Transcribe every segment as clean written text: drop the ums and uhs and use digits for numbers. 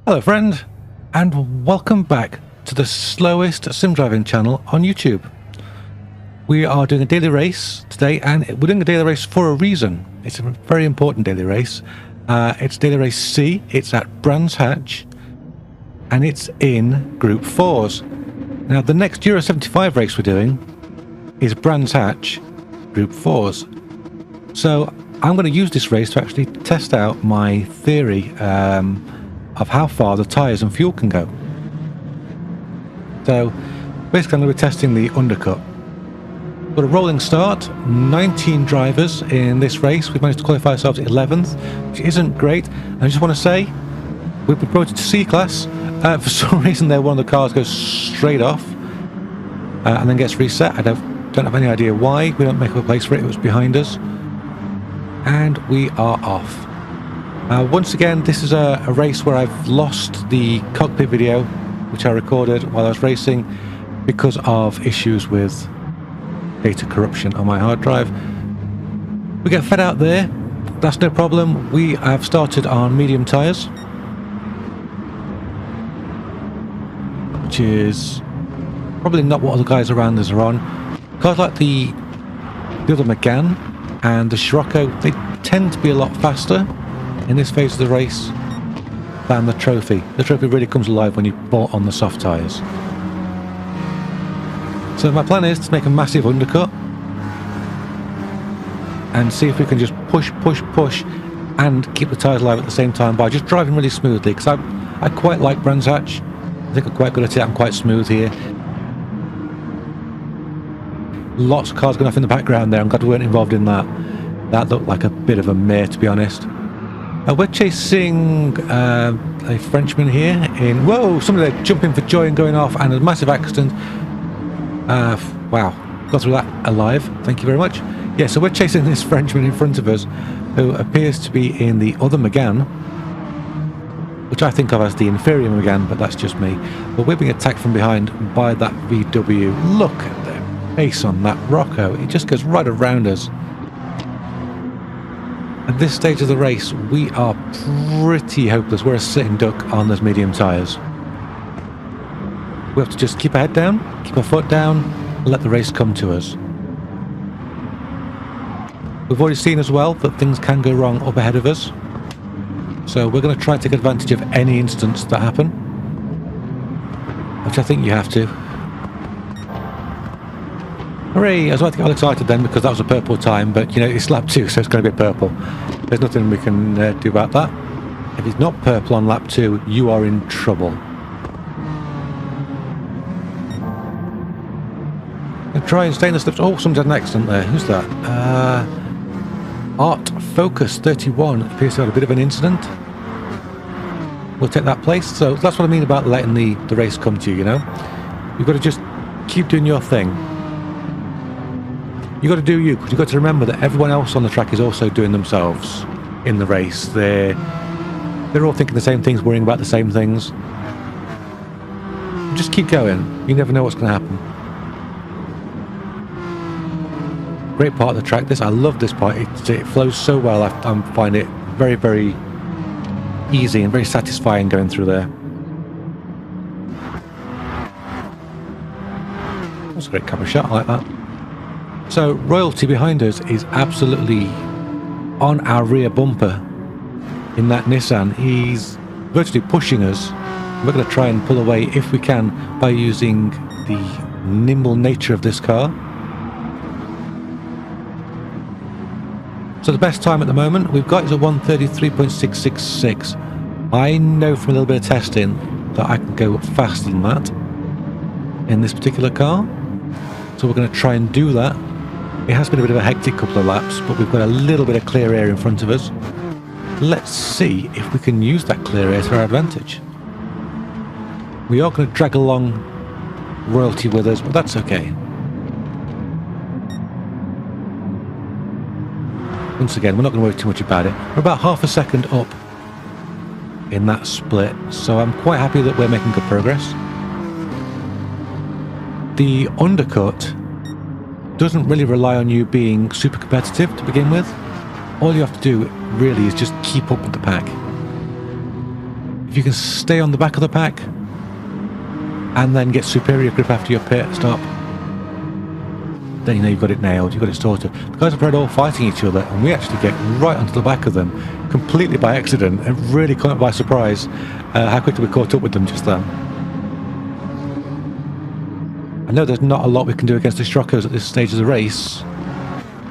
Hello friend, and welcome back to the slowest sim driving channel on YouTube. We are doing a daily race today, and we're doing a daily race for a reason. It's a very important daily race. It's daily race C, it's at Brands Hatch, and it's in Group 4s. Now the next Euro 75 race we're doing is Brands Hatch Group 4s. So I'm going to use this race to actually test out my theory of how far the tyres and fuel can go. So basically I'm going to be testing the undercut. Got a rolling start, 19 drivers in this race. We've managed to qualify ourselves 11th, which isn't great. I just want to say, we've been promoted to C class. For some reason there, one of the cars goes straight off and then gets reset. I don't have any idea why. We don't make up a place for it, it was behind us. And we are off. Once again, this is a race where I've lost the cockpit video, which I recorded while I was racing, because of issues with data corruption on my hard drive. We get fed out there, that's no problem. We have started on medium tyres, which is probably not what other guys around us are on. Cars like the other Gran and the Scirocco, they tend to be a lot faster in this phase of the race than the trophy. The trophy really comes alive when you put on the soft tyres. So my plan is to make a massive undercut and see if we can just push and keep the tyres alive at the same time by just driving really smoothly, because I quite like Brands Hatch. I think I'm quite good at it. I'm quite smooth here. Lots of cars going off in the background there. I'm glad we weren't involved in that. That looked like a bit of a mare, to be honest. We're chasing a Frenchman here in... Whoa! Somebody there jumping for joy and going off, and a massive accident. Wow. Got through that alive. Thank you very much. Yeah, so we're chasing this Frenchman in front of us, who appears to be in the other Megane, which I think of as the inferior Megane, but that's just me. But we're being attacked from behind by that VW. Look at the face on that Rocco. It just goes right around us. At this stage of the race, we are pretty hopeless. We're a sitting duck on those medium tyres. We have to just keep our head down, keep our foot down, and let the race come to us. We've already seen as well that things can go wrong up ahead of us. So we're going to try and take advantage of any incidents that happen, which I think you have to. Hooray! I was about to get all excited then because that was a purple time, but you know, it's lap 2, so it's going to be purple. There's nothing we can do about that. If it's not purple on lap 2, you are in trouble. And try and stay in the slips. Oh, someone's had an accident there. Who's that? Art Focus 31 appears to have a bit of an incident. We'll take that place. So that's what I mean about letting the race come to you, you know? You've got to just keep doing your thing. You've got to do you, because you've got to remember that everyone else on the track is also doing themselves in the race. They're all thinking the same things, worrying about the same things. Just keep going. You never know what's going to happen. Great part of the track, this. I love this part. It flows so well. I find it very, very easy and very satisfying going through there. That's a great camera shot. I like that. So Royalty behind us is absolutely on our rear bumper in that Nissan. He's virtually pushing us. We're going to try and pull away if we can by using the nimble nature of this car. So the best time at the moment we've got is a 1:33.666. I know from a little bit of testing that I can go faster than that in this particular car. So we're going to try and do that. It has been a bit of a hectic couple of laps, but we've got a little bit of clear air in front of us. Let's see if we can use that clear air to our advantage. We are going to drag along Royalty with us, but that's okay. Once again, we're not going to worry too much about it. We're about half a second up in that split, so I'm quite happy that we're making good progress. The undercut doesn't really rely on you being super competitive to begin with. All you have to do really is just keep up with the pack. If if you can stay on the back of the pack and then get superior grip after your pit stop, then you know you've got it nailed, you've got it sorted. The guys up ahead all fighting each other, and we actually get right onto the back of them completely by accident, and really caught by surprise how quickly we caught up with them just then. I know there's not a lot we can do against the Scirocco's at this stage of the race,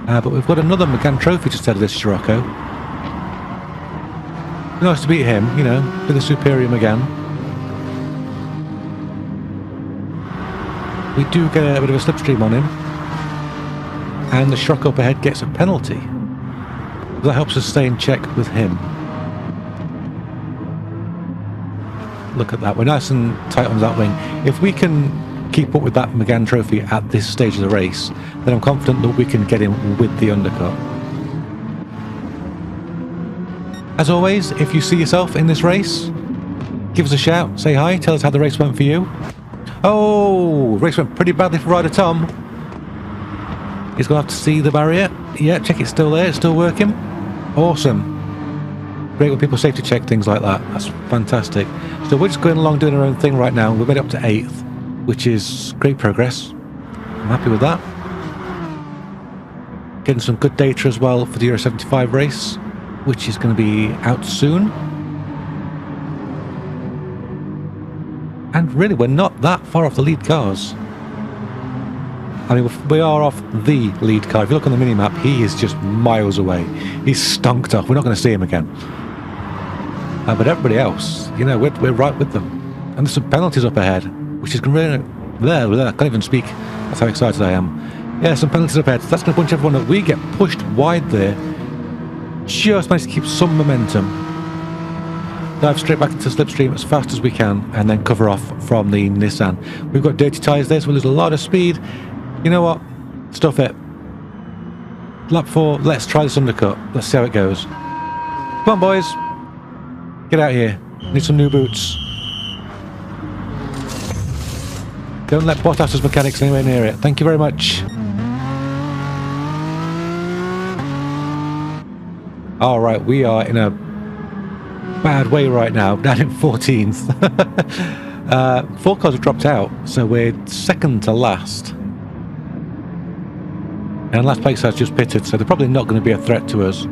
but we've got another Gran trophy just ahead of this Scirocco. Nice to beat him, you know, with the superior Gran. We do get a bit of a slipstream on him, and the Scirocco up ahead gets a penalty. That helps us stay in check with him. Look at that, we're nice and tight on that wing. If we can keep up with that Gran trophy at this stage of the race, then I'm confident that we can get him with the undercut. As always, if you see yourself in this race, give us a shout, say hi, tell us how the race went for you. Oh, race went pretty badly for Rider Tom. He's going to have to see the barrier. Yeah, check it's still there, it's still working. Awesome. Great when people safety check things like that. That's fantastic. So we're just going along doing our own thing right now. We've made it up to 8th, which is great progress. I'm happy with that. Getting some good data as well for the Euro 75 race, which is going to be out soon. And really, we're not that far off the lead cars. I mean, we are off the lead car. If you look on the mini-map, he is just miles away. He's stonked off. We're not going to see him again. But everybody else, you know, we're right with them. And there's some penalties up ahead, which is going to be... I can't even speak. That's how excited I am. Yeah, some penalties up ahead. So that's going to bunch everyone up. We get pushed wide there. Just managed to keep some momentum. Dive straight back into the slipstream as fast as we can, and then cover off from the Nissan. We've got dirty tyres there, so we lose a lot of speed. You know what? Stuff it. Lap 4, let's try this undercut. Let's see how it goes. Come on, boys. Get out here. Need some new boots. Don't let Bottas's mechanics anywhere near it. Thank you very much. Alright, we are in a bad way right now. Down in 14th. 4 cars have dropped out, so we're second to last. And last place has just pitted, so they're probably not going to be a threat to us,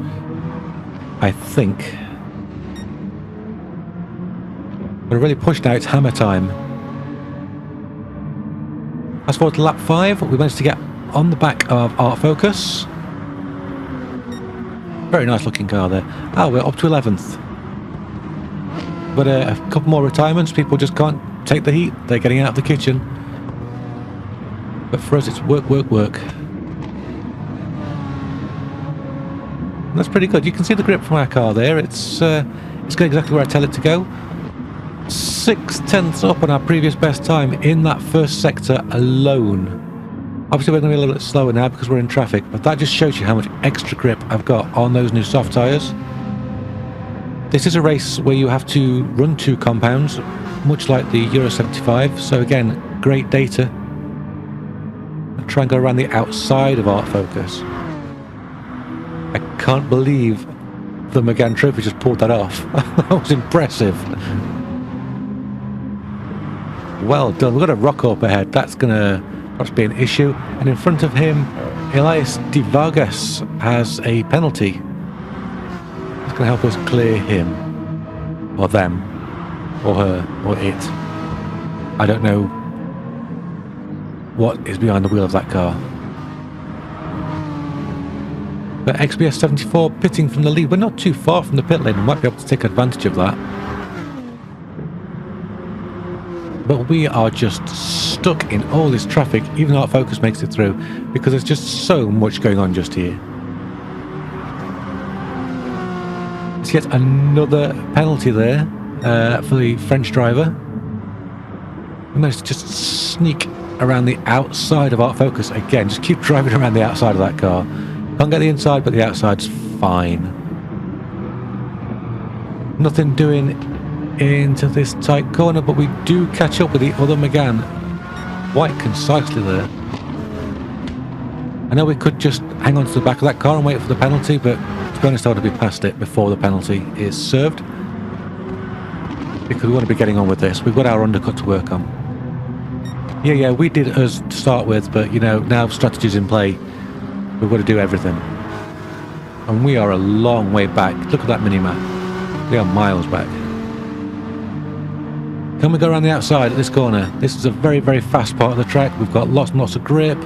I think. We're really pushed now, it's hammer time. Fast forward to lap 5, we managed to get on the back of Art Focus. Very nice looking car there. Oh, we're up to 11th. But a couple more retirements, people just can't take the heat, they're getting out of the kitchen. But for us it's work, work, work. And that's pretty good. You can see the grip from our car there. It's going exactly where I tell it to go. 6/10 up on our previous best time in that first sector alone. Obviously we're going to be a little bit slower now because we're in traffic, but that just shows you how much extra grip I've got on those new soft tyres. This is a race where you have to run 2 compounds, much like the Euro 75, so again, great data. I'll try and go around the outside of Art Focus. I can't believe the Gran trophy just pulled that off. That was impressive. Well done. We've got a rock up ahead. That's going to perhaps be an issue. And in front of him, Elias de Vargas has a penalty. It's going to help us clear him. Or them. Or her. Or it. I don't know what is behind the wheel of that car. But XBS 74 pitting from the lead. We're not too far from the pit lane. We might be able to take advantage of that. But we are just stuck in all this traffic, even though Art Focus makes it through, because there's just so much going on just here. It's yet another penalty there for the French driver. We managed to just sneak around the outside of Art Focus again. Just keep driving around the outside of that car. Can't get the inside, but the outside's fine. Nothing doing into this tight corner, but we do catch up with the other Gran quite concisely there. I know we could just hang on to the back of that car and wait for the penalty, but to be honest I want to be past it before the penalty is served. because we want to be getting on with this. We've got our undercut to work on. Yeah, we did us to start with, but you know, now strategy's in play. We've got to do everything. And we are a long way back. Look at that mini-map. We are miles back. Can we go around the outside at this corner? This is a very, very fast part of the track. We've got lots and lots of grip.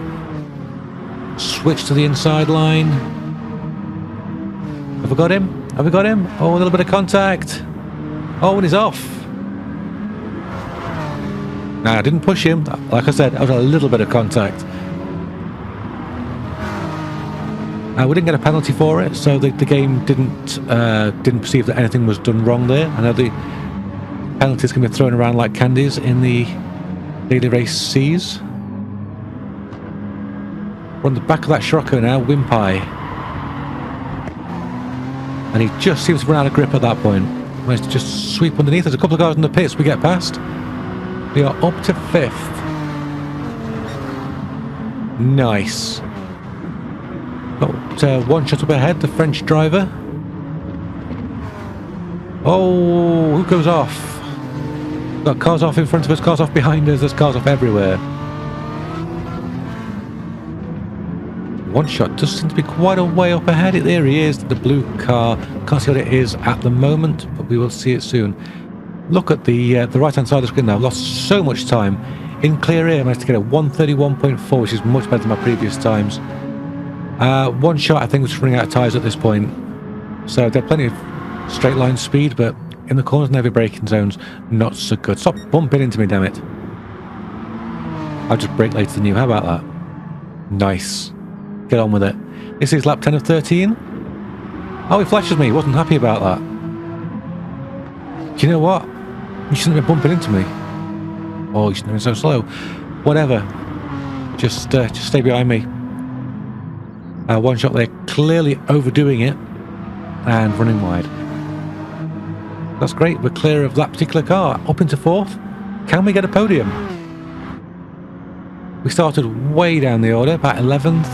Switch to the inside line. Have we got him? Have we got him? Oh, a little bit of contact. Oh, and he's off. No, I didn't push him. Like I said, I was a little bit of contact. We didn't get a penalty for it, so the game didn't perceive that anything was done wrong there. I know the penalties can be thrown around like candies in the daily race C's. We're on the back of that Scirocco now, Wimpai. And he just seems to run out of grip at that point. Managed to just sweep underneath. There's a couple of cars in the pits we get past. We are up to 5th. Nice. Got one shot up ahead, the French driver. Oh, who goes off? Got cars off in front of us, cars off behind us, there's cars off everywhere. One shot does seem to be quite a way up ahead. There he is, the blue car. Can't see what it is at the moment, but we will see it soon. Look at the right hand side of the screen now. I've lost so much time. In clear air, I managed to get a 1:31.4, which is much better than my previous times. One shot, I think, was running out of tyres at this point. So there are plenty of straight line speed, but in the corners and heavy braking zones, not so good. Stop bumping into me, damn it. I'll just brake later than you. How about that? Nice. Get on with it. This is lap 10 of 13. Oh, he flashes me. Wasn't happy about that. Do you know what? You shouldn't have been bumping into me. Oh, you shouldn't have been so slow. Whatever. Just stay behind me. One shot there, clearly overdoing it and running wide. That's great. We're clear of that particular car. Up into 4th. Can we get a podium? We started way down the order, about 11th.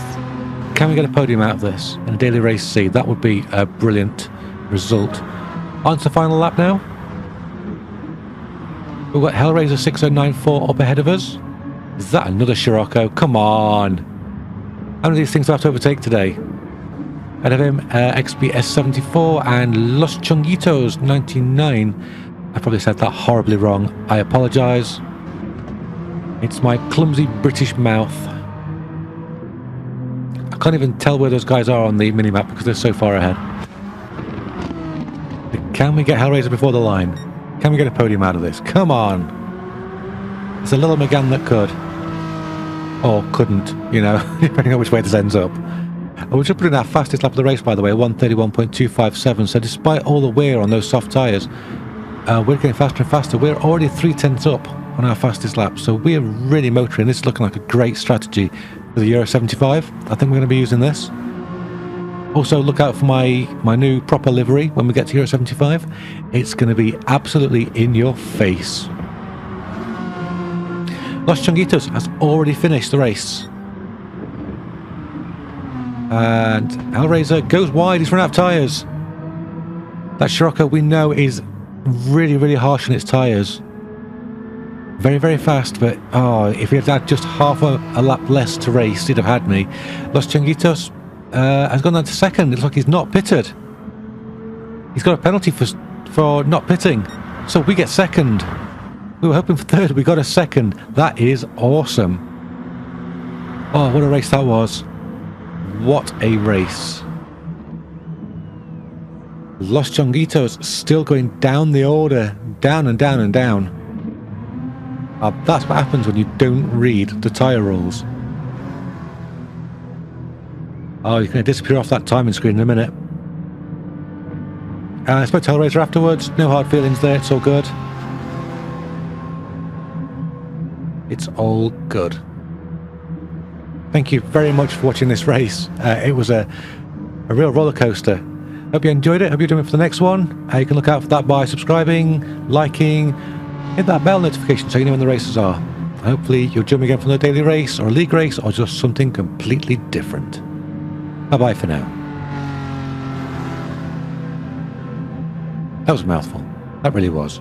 Can we get a podium out of this in a daily race C? That would be a brilliant result. On to the final lap now. We've got Hellraiser 6094 up ahead of us. Is that another Scirocco? Come on. How many of these things do I have to overtake today? Ahead of him, XBS 74 and Los Chunguitos 99. I probably said that horribly wrong. I apologise. It's my clumsy British mouth. I can't even tell where those guys are on the minimap because they're so far ahead. Can we get Hellraiser before the line? Can we get a podium out of this? Come on. It's a little McGann that could. Or couldn't, you know, depending on which way this ends up. We're just putting our fastest lap of the race, by the way, 1:31.257. So despite all the wear on those soft tyres, we're getting faster and faster. We're already 3/10 up on our fastest lap. So we're really motoring. This is looking like a great strategy for the Euro 75. I think we're going to be using this. Also, look out for my new proper livery when we get to Euro 75. It's going to be absolutely in your face. Los Chunguitos has already finished the race. And Hellraiser goes wide. He's run out of tyres. That Scirocco we know is really, really harsh on its tyres. Very, very fast, but oh, if he had had just half a lap less to race, he'd have had me. Los Chunguitos has gone down to 2nd. It looks like he's not pitted. He's got a penalty for not pitting. So we get 2nd. We were hoping for 3rd. We got a 2nd. That is awesome. Oh, what a race that was. What a race. Los Chunguitos still going down the order. Down and down and down. That's what happens when you don't read the tyre rules. Oh, you're going to disappear off that timing screen in a minute. I spoke to Hellraiser afterwards. No hard feelings there. It's all good. It's all good. Thank you very much for watching this race. It was a real roller coaster. Hope you enjoyed it. Hope you're doing it for the next one. You can look out for that by subscribing, liking, hit that bell notification so you know when the races are. Hopefully you'll join me again for a daily race or a league race or just something completely different. Bye bye for now. That was a mouthful. That really was.